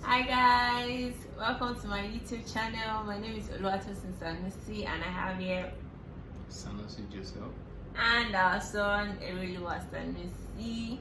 Hi guys, welcome to my YouTube channel. My name is Oluwatosin Sanusi and I have here Sanusi Joseph. and our son Ereluwa Sanusi.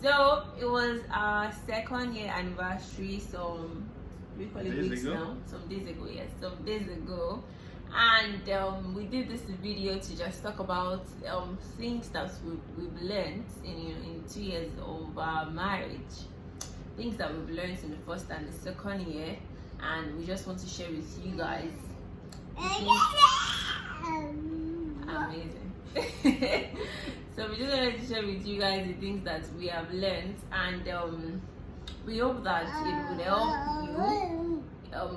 So it was our second year anniversary some weeks now. Some days ago, yes, some days ago. And we did this video to just talk about things that we've learned in 2 years of our marriage, things that we've learned in the first and the second year, and we just want to share with you guys. Amazing. So we just wanted to share with you guys the things that we have learned, and we hope that it would help you,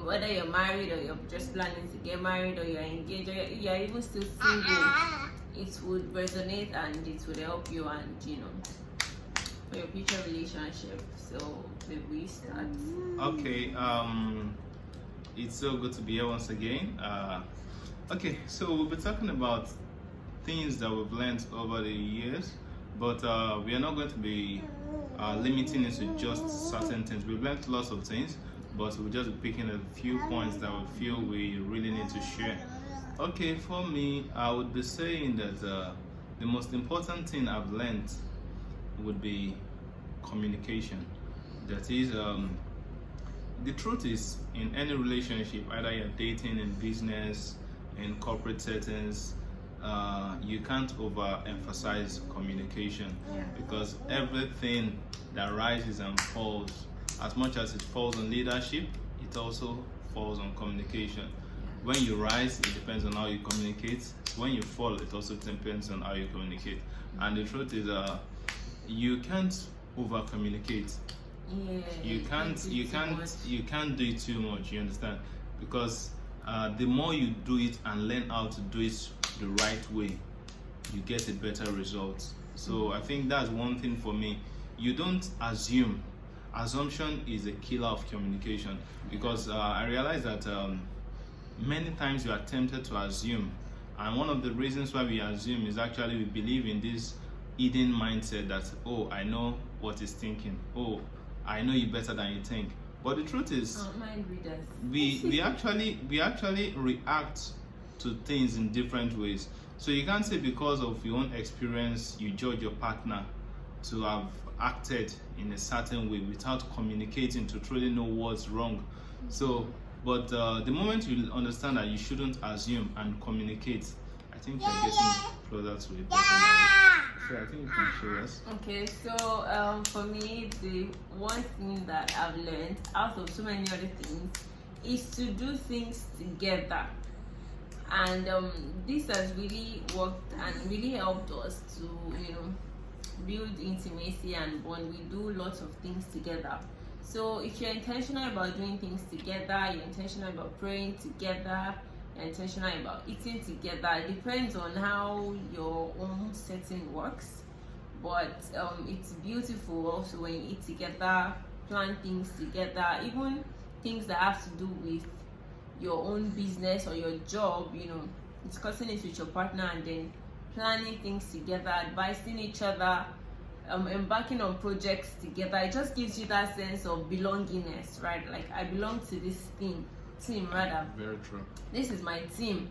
whether you're married or you're just planning to get married or you're engaged or you're even still single. It would resonate and it would help you, and for your future relationship. So maybe we start. Okay, it's so good to be here once again. Okay, so we'll be talking about things that we've learned over the years, but we are not going to be limiting it to just certain things. We've learned lots of things, but we'll just be picking a few points that we feel we really need to share. Okay, for me, I would be saying that the most important thing I've learned would be communication. That is, the truth is, in any relationship, either you're dating, in business, in corporate settings, you can't overemphasize communication, because everything that rises and falls, as much as it falls on leadership, it also falls on communication. When you rise, it depends on how you communicate. When you fall, it also depends on how you communicate. And the truth is, you can't over communicate. You can't do it too much, you understand? Because the more you do it and learn how to do it the right way, you get a better result. So I think that's one thing for me. You don't assume. Assumption is a killer of communication, because I realize that many times you are tempted to assume, and one of the reasons why we assume is actually we believe in this hidden mindset that, oh, I know what he's thinking, oh, I know you better than you think. But the truth is, mind readers. we actually react to things in different ways. So you can't say because of your own experience you judge your partner to have acted in a certain way without communicating to truly know what's wrong. So, but the moment you understand that you shouldn't assume and communicate, I think you're getting closer to a better marriage. So I think you can show us. Okay, so for me, the one thing that I've learned out of so many other things is to do things together. And this has really worked and really helped us to, build intimacy and bond. We do lots of things together. So if you're intentional about doing things together, you're intentional about praying together, you're intentional about eating together, it depends on how your own setting works. But it's beautiful also when you eat together, plan things together, even things that have to do with your own business or your job, discussing it with your partner and then planning things together, advising each other, embarking on projects together. It just gives you that sense of belongingness, right? Like, I belong to this team rather. Very true. This is my team,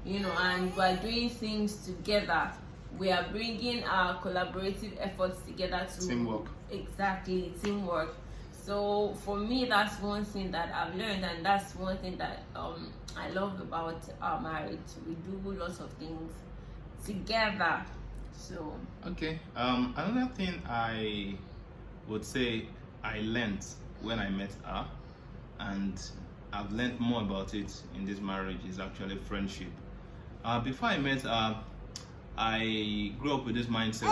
and by doing things together, we are bringing our collaborative efforts together to teamwork. Exactly, teamwork. So for me, that's one thing that I've learned, and that's one thing that I love about our marriage. We do lots of things together. So okay, another thing I would say I learned when I met her, and I've learned more about it in this marriage, is actually friendship. Before I met her, I grew up with this mindset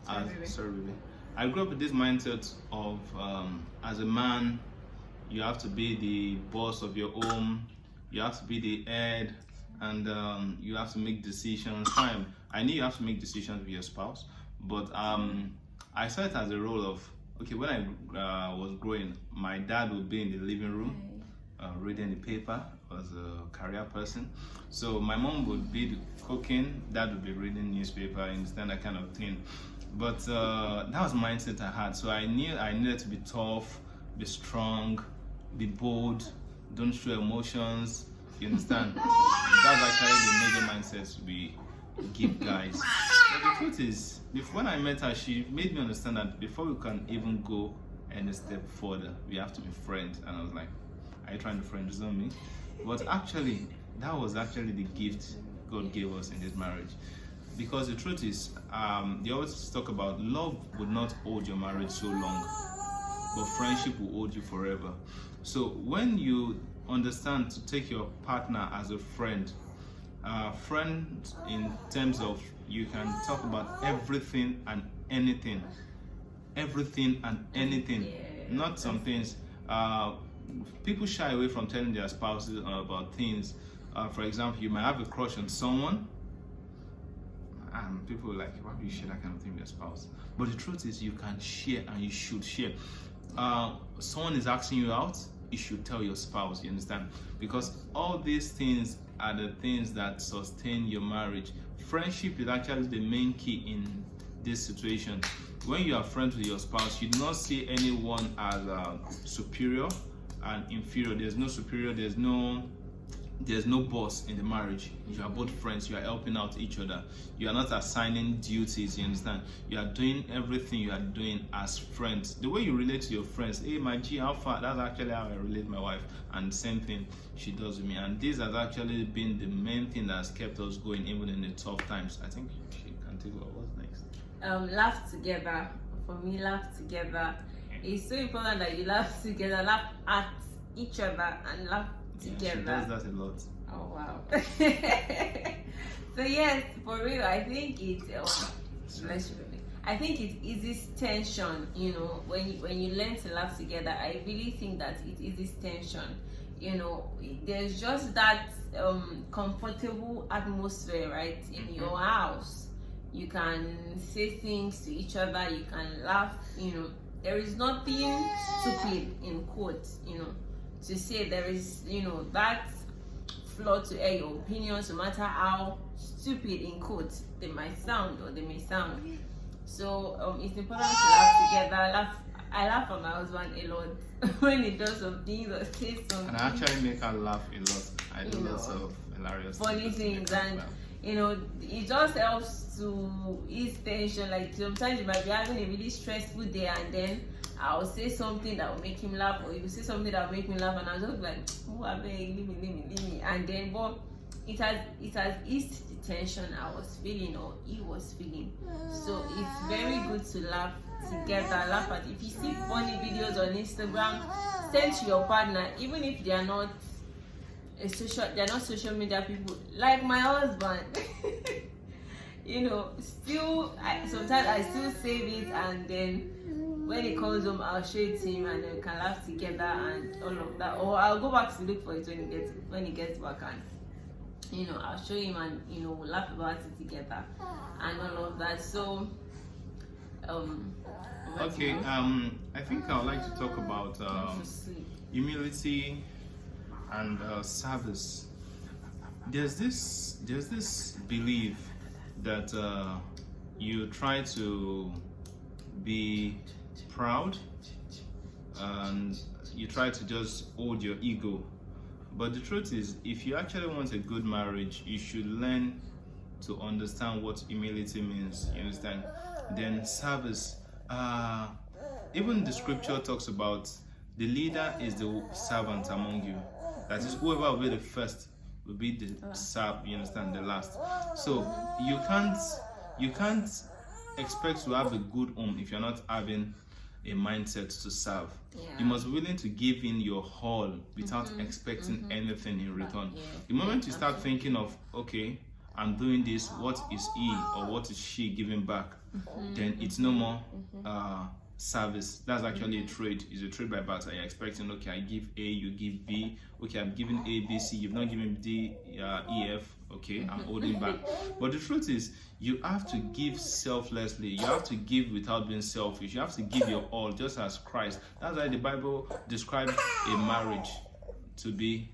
of sorry, baby. I grew up with this mindset of as a man, you have to be the boss of your home, you have to be the head, and you have to make decisions. Fine, I knew you have to make decisions with your spouse, but I saw it as a role of, okay, when I was growing, my dad would be in the living room reading the paper. I was a career person, so my mom would be cooking, dad would be reading newspaper, understand that kind of thing. But that was the mindset I had. So I knew I needed to be tough, be strong, be bold, don't show emotions. You understand? That's actually the major mindset we give guys. But the truth is, when I met her, she made me understand that before we can even go any step further, we have to be friends. And I was like, are you trying to friend zone me? But actually, that was actually the gift God gave us in this marriage. Because the truth is, they always talk about love would not hold your marriage so long, but friendship will hold you forever. So when you understand to take your partner as a friend in terms of you can talk about everything and anything, not some things. People shy away from telling their spouses about things. For example, you might have a crush on someone, and people are like, why do you share that kind of thing with your spouse? But the truth is, you can share and you should share. Someone is asking you out, you should tell your spouse, you understand? Because all these things are the things that sustain your marriage. Friendship is actually the main key in this situation. When you are friends with your spouse, you do not see anyone as superior and inferior. There's no superior, there's no boss in the marriage. You are both friends, you are helping out each other. You are not assigning duties, you understand? You are doing everything you are doing as friends. The way you relate to your friends, hey my G, how far? That's actually how I relate to my wife, and the same thing she does with me. And this has actually been the main thing that has kept us going even in the tough times. I think she can take over. What's next? Laugh together. For me, laugh together. It's so important that you laugh together, laugh at each other, and laugh together. She does that a lot. Oh wow. So yes, for real, I think it eases tension. You know, when you learn to laugh together, I really think that it eases tension. You know, there's just that comfortable atmosphere, right, in your house. You can say things to each other, you can laugh, you know. There is nothing stupid, in quotes, you know, to say. There is, you know, that flaw to air your opinions, no matter how stupid, in quotes, they might sound or they may sound. So it's important to laugh together. I laugh at my husband a lot when he does some things or says something. And I actually make her laugh a lot. I do lots of hilarious funny things, and you know, it just helps to ease tension. Like sometimes you might be having a really stressful day, and then I'll say something that will make him laugh, or you say something that will make me laugh, and I'll just be like, oh, I beg, leave me. And then, but it has eased the tension I was feeling, or he was feeling. So it's very good to laugh together. Laugh at, if you see funny videos on Instagram, send to your partner, even if they are not social media people like my husband. You know, sometimes I still save it, and then when he comes home, I'll show it to him, and then we can laugh together and all of that. Or I'll go back to look for it when he gets back, and you know, I'll show him, and you know, we'll laugh about it together and all of that. So okay, I think I would like to talk about humility and service. There's this belief that you try to be proud and you try to just hold your ego. But the truth is, if you actually want a good marriage, you should learn to understand what humility means. You understand? Then service. Even the scripture talks about the leader is the servant among you. That is, whoever will be the first will be the serve. You understand? The last. So you can't expect to have a good home if you're not having a mindset to serve. Yeah. You must be willing to give in your all without expecting anything in return. The moment you start thinking of, okay, I'm doing this, what is he or what is she giving back? Then it's no more service. That's actually a trade. It's a trade by barter. You're expecting, okay, I give A, you give B. Okay, I'm giving A, B, C. You've not given D, E, F. Okay, I'm holding back. But the truth is, you have to give selflessly. You have to give without being selfish. You have to give your all, just as Christ. That's why the Bible describes a marriage to be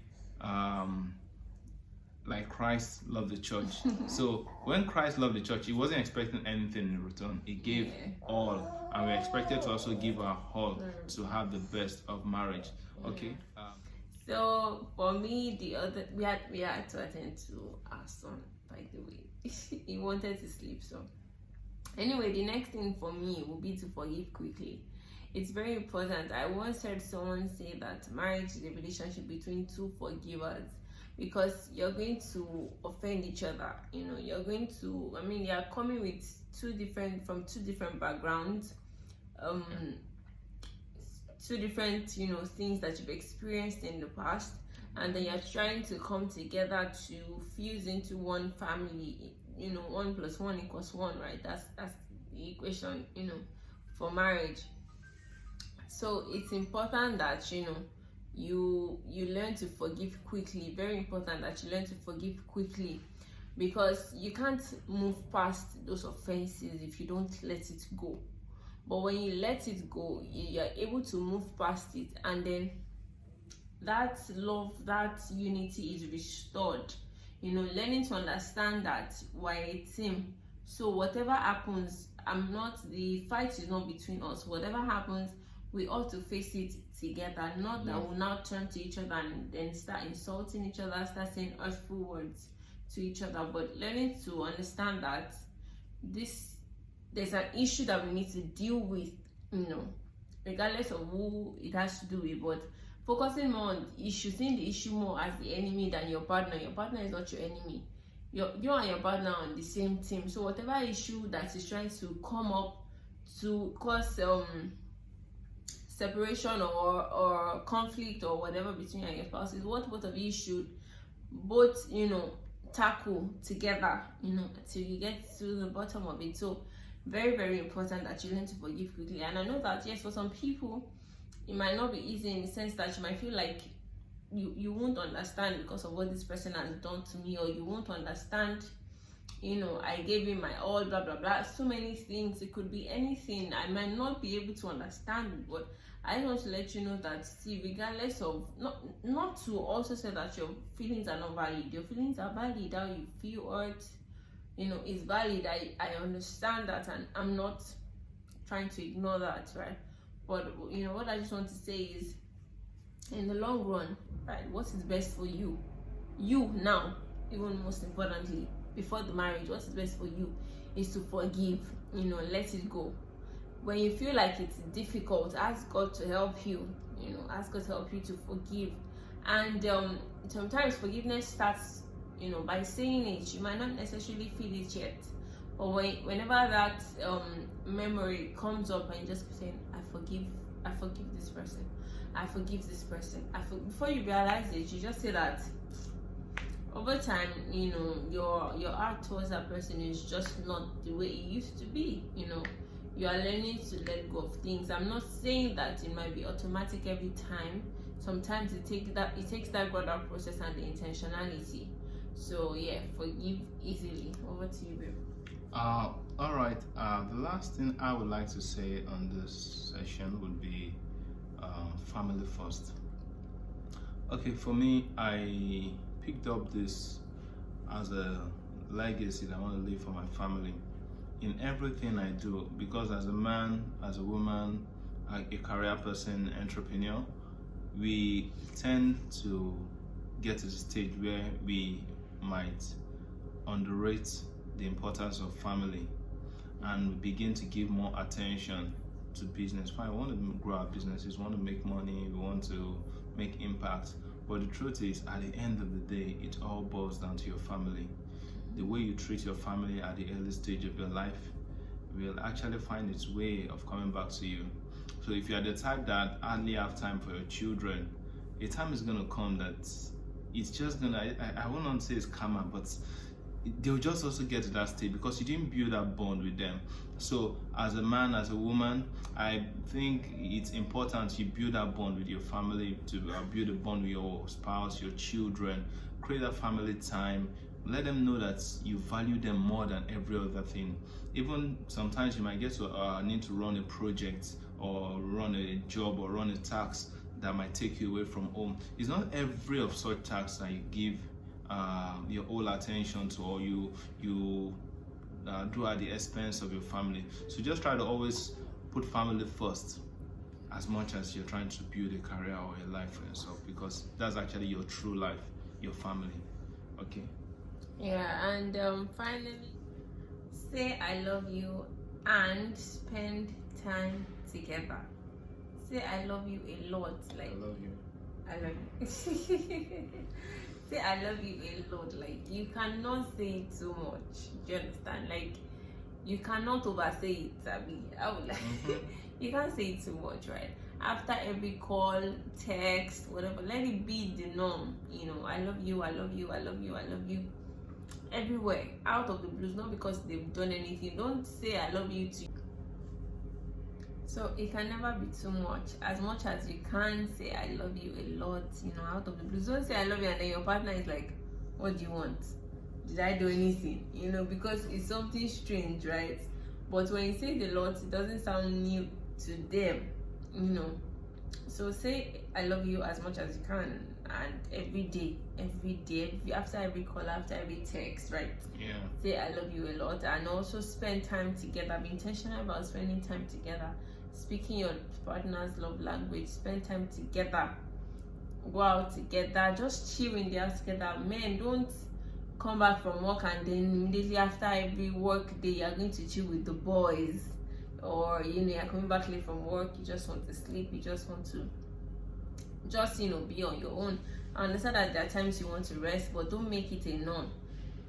like Christ loved the church. So when Christ loved the church, he wasn't expecting anything in return. He gave all, and we're expected to also give our all to have the best of marriage. Okay. So for me, we had to attend to our son. By the way, he wanted to sleep. So anyway, the next thing for me will be to forgive quickly. It's very important. I once heard someone say that marriage is a relationship between two forgivers, because you're going to offend each other. You're going to, you're coming with from two different backgrounds, two different, things that you've experienced in the past, and then you're trying to come together to fuse into one family. 1 + 1 = 1, right? That's the equation, for marriage. So it's important that you learn to forgive quickly. Very important that you learn to forgive quickly, because you can't move past those offenses if you don't let it go. But when you let it go, you're able to move past it, and then that love, that unity is restored. Learning to understand that we're a team. So whatever happens, the fight is not between us. Whatever happens, we ought to face it together, not that we'll now turn to each other and then start insulting each other, start saying hurtful words to each other. But learning to understand that there's an issue that we need to deal with, regardless of who it has to do with, but focusing more on the issue, seeing the issue more as the enemy than your partner. Your partner is not your enemy. You and your partner are on the same team. So whatever issue that is trying to come up to cause separation or conflict or whatever between you and your spouse, is what both of you should both tackle together until you get to the bottom of it. So very, very important that you learn to forgive quickly. And I know that yes, for some people it might not be easy, in the sense that you might feel like you won't understand because of what this person has done to me, or you won't understand, I gave him my all, blah blah blah, so many things. It could be anything. I might not be able to understand it, but I just want to let you know that, see, regardless of, not to also say that your feelings are not valid. Your feelings are valid. How you feel hurt, is valid. I understand that, and I'm not trying to ignore that, right? But what I just want to say is, in the long run, right, what is best for you now, even most importantly, before the marriage, what is best for you is to forgive. Let it go. When you feel like it's difficult, ask God to help you. Ask God to help you to forgive. And sometimes forgiveness starts by saying it. You might not necessarily feel it yet, but whenever that memory comes up, and you just keep saying, I forgive this person, I forgive this person. Before you realize it, you just say that. Over time, your heart towards that person is just not the way it used to be. You are learning to let go of things. I'm not saying that it might be automatic every time. Sometimes it takes that gradual process and the intentionality. So yeah, forgive easily. Over to you, babe. All right. The last thing I would like to say on this session would be family first. Okay, for me, I picked up this as a legacy that I want to leave for my family in everything I do, because as a man, as a woman, a career person, entrepreneur, we tend to get to the stage where we might underrate the importance of family, and we begin to give more attention to business. Fine, we want to grow our businesses, we want to make money, we want to make impact, but the truth is, at the end of the day, it all boils down to your family. The way you treat your family at the early stage of your life will actually find its way of coming back to you. So if you're the type that hardly have time for your children, a time is going to come that it's just going to, I won't want to say it's karma, but they'll just also get to that stage because you didn't build that bond with them. So as a man, as a woman, I think it's important you build that bond with your family, to build a bond with your spouse, your children, create that family time. Let them know that you value them more than every other thing. Even sometimes you might get to need to run a project or run a job or run a task that might take you away from home. It's not every of such tasks that you give your whole attention to, or you do at the expense of your family. So just try to always put family first as much as you're trying to build a career or a life for yourself, because that's actually your true life, your family. Okay. Yeah, and finally, say I love you and spend time together. Say I love you a lot. Like, I love you. I love you. Say I love you a lot. Like, you cannot say it too much. Do you understand? Like, you cannot oversay it, Abby. I would like you can't say it too much, right? After every call, text, whatever, let it be the norm. You know, I love you, I love you, I love you, I love you. Everywhere, out of the blues, not because they've done anything. Don't say I love you to. So it can never be too much. As much as you can say I love you a lot, you know, out of the blues. Don't say I love you and then your partner is like, what do you want? Did I do anything? You know, because it's something strange, right? But when you say it a lot, it doesn't sound new to them, you know. So say I love you as much as you can, and every day, after every call, after every text, right? Yeah. Say I love you a lot, and also spend time together. Be intentional about spending time together, speaking your partner's love language. Spend time together, go out together, just chill in the house together. Men, don't come back from work and then immediately after every work day you're going to chill with the boys, or you know, you're coming back late from work, you just want to sleep, you just want to you know, be on your own. I understand that there are times you want to rest, but don't make it a norm.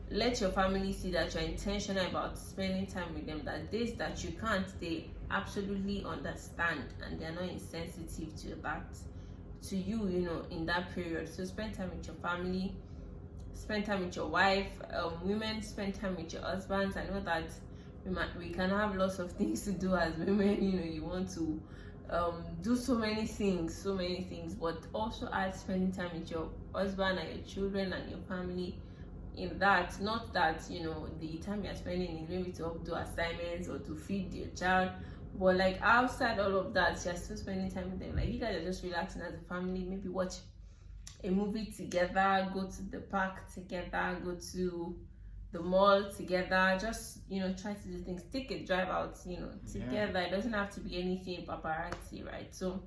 Let your family see that you're intentional about spending time with them, that days that you can't, they absolutely understand and they're not insensitive to that, to you, you know, in that period. So spend time with your family, spend time with your wife. Women, spend time with your husbands. I know that we can have lots of things to do as women, you know, you want to do so many things, but also add spending time with your husband and your children and your family. In that, not that, you know, the time you're spending is maybe to do assignments or to feed your child, but like outside all of that, you're still spending time with them. Like, you guys are just relaxing as a family, maybe watch a movie together, go to the park together, go to the mall together, just, you know, try to do things, take a drive out, you know, together. It doesn't have to be anything paparazzi, right? So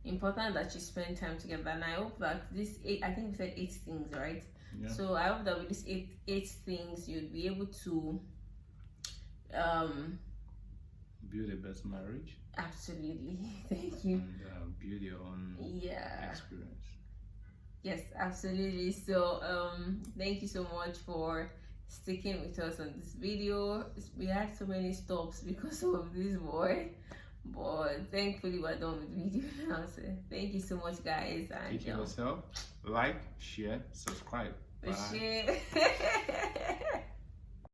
important that you spend time together. And I hope that this I think we said 8 things, right? Yeah. So I hope that with these eight things you'll be able to build a best marriage. Absolutely. Thank you. And build your own experience. Yes, absolutely. So thank you so much for sticking with us on this video. We had so many stops because of this boy, but thankfully we're done with the video now. So thank you so much, guys, and take care of yourself. Like, share, subscribe. Bye. Share.